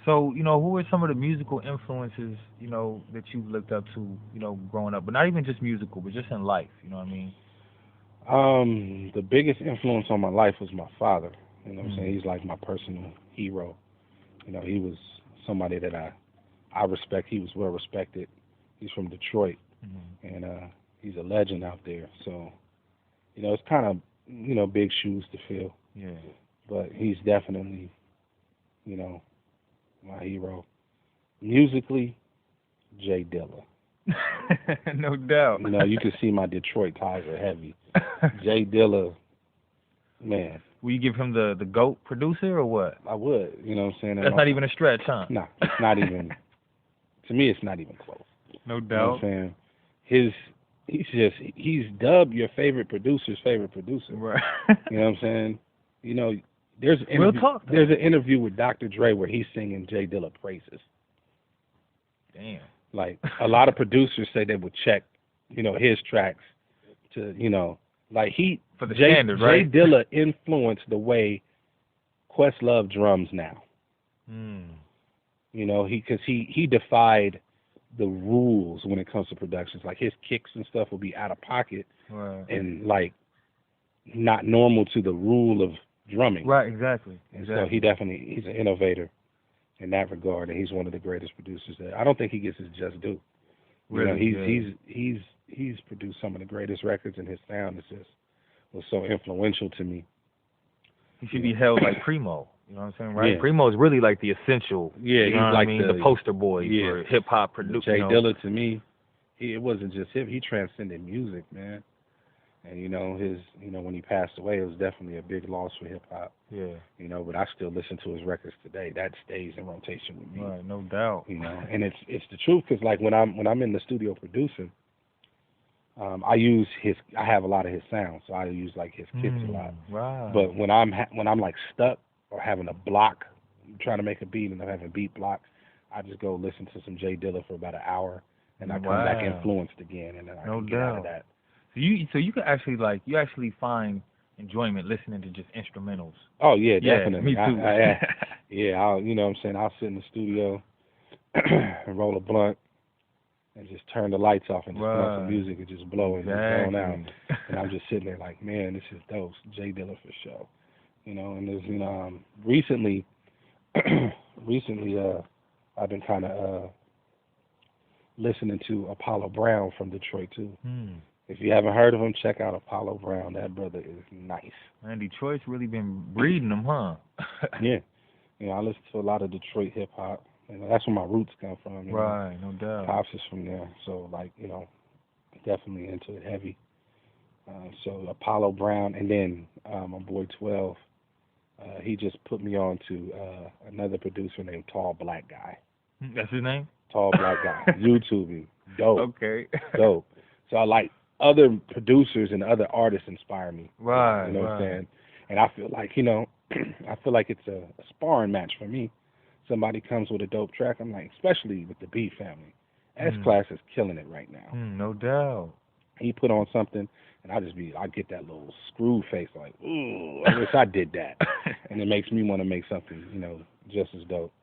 So, who are some of the musical influences, that you've looked up to, growing up, but not even just musical, but just in life, you know what I mean? The biggest influence on my life was my father. You know what I'm saying? Mm. He's like my personal hero. He was somebody that I respect. He was well respected. He's from Detroit, Mm. and he's a legend out there. So, it's kind of, big shoes to fill. Yeah. But he's definitely, you know, my hero. Musically, Jay Dilla. No doubt. You can see my Detroit ties are heavy. Jay Dilla, man, Will you give him the GOAT producer or what? I would. You know what I'm saying? That's not even a stretch, huh? Nah, it's not even. To me, it's not even close. No You know what doubt. I'm saying? He's dubbed your favorite producer's favorite producer. Right. You know what I'm saying? You know, there's an Real interview, talk, though. there's an interview with Dr. Dre where he's singing Jay Dilla praises. Damn. Like a lot of producers say they would check, his tracks to, like For the Jay standard, right? Dilla influenced the way Questlove drums now. Mm. He defied the rules when it comes to productions. Like his kicks and stuff will be out of pocket Right. and like not normal to the rule of drumming. Right. Exactly. And Exactly. so he's an innovator in that regard, and he's one of the greatest producers. I don't think he gets his just due. Really. He's produced some of the greatest records, and his sound was so influential to me. He should be held like Primo. You know what I'm saying, right? Yeah. Primo is really like the essential. Yeah, you know he's what like I mean? The poster boy for hip hop producer. Jay Dilla to me, it wasn't just him. He transcended music, man. And when he passed away, it was definitely a big loss for hip hop. Yeah. But I still listen to his records today. That stays in rotation with me. Right. No doubt. And it's the truth, because like when I'm in the studio producing, I have a lot of his sounds, so I use like his kicks a lot. Right. But when I'm like stuck or having a block, trying to make a beat and I'm having beat blocks, I just go listen to some Jay Dilla for about an hour, and I come back influenced again, and then I can get out of that. So you can actually you actually find enjoyment listening to just instrumentals. Oh yeah, definitely. Me too. I'll you know what I'm saying, I'll sit in the studio and roll a blunt and just turn the lights off and just put on some music and just blow it and zone out. And I'm just sitting there like, man, this is dope. Jay Dilla for sure. And there's recently I've been kind of listening to Apollo Brown from Detroit too. If you haven't heard of him, check out Apollo Brown. That brother is nice. Man, Detroit's really been breeding them, huh? Yeah. I listen to a lot of Detroit hip hop. That's where my roots come from. Right, no doubt. Pops is from there. So, definitely into it heavy. So, Apollo Brown. And then my boy 12, he just put me on to another producer named Tall Black Guy. That's his name? Tall Black Guy. YouTube. Dope. Okay. Dope. So, I like other producers and other artists inspire me. Right. You know what I'm saying? And I feel like, I feel like it's a sparring match for me. Somebody comes with a dope track, I'm like, especially with the B family. S-Class is killing it right now. No doubt. He put on something, and I get that little screw face, like, ooh, I wish I did that. And it makes me want to make something, just as dope.